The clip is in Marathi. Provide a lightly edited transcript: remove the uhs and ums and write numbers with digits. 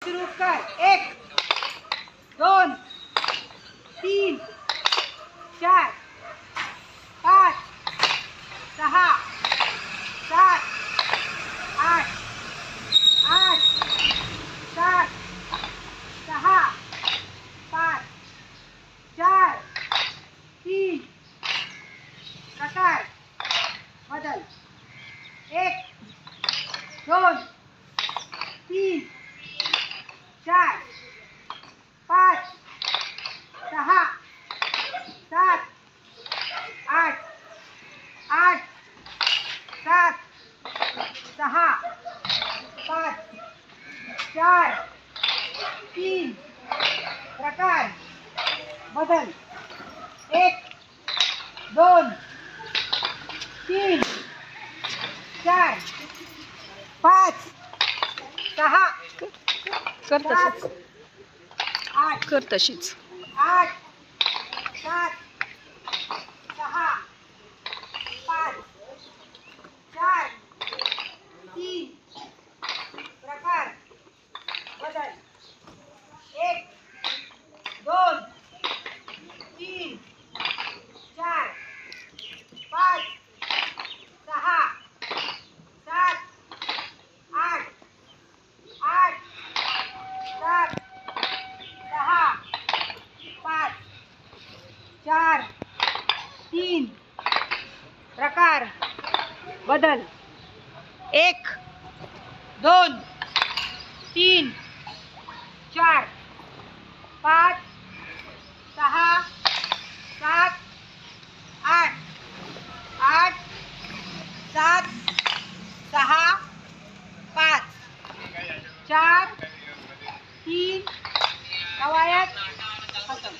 सुरू कर. 1 2 3 4 5 6 7 8 8 7 6 5 4 3 प्रकार बदल. 1 2 3 4 5 6 7 8 8 7 6 5 4 3 प्रकार बदल. 1 2 3 4 5 6 कर 7 तशीच 8 कर तशीच 8 7 6 5 4 3 प्रकार बदल. 1 2 3 4 5 6 7 8 8 7 6 5 4 3 प्रकार बदल. 1 2 3 4 5 6 7 8 8 7 6 5 4 3 कवायत खतम.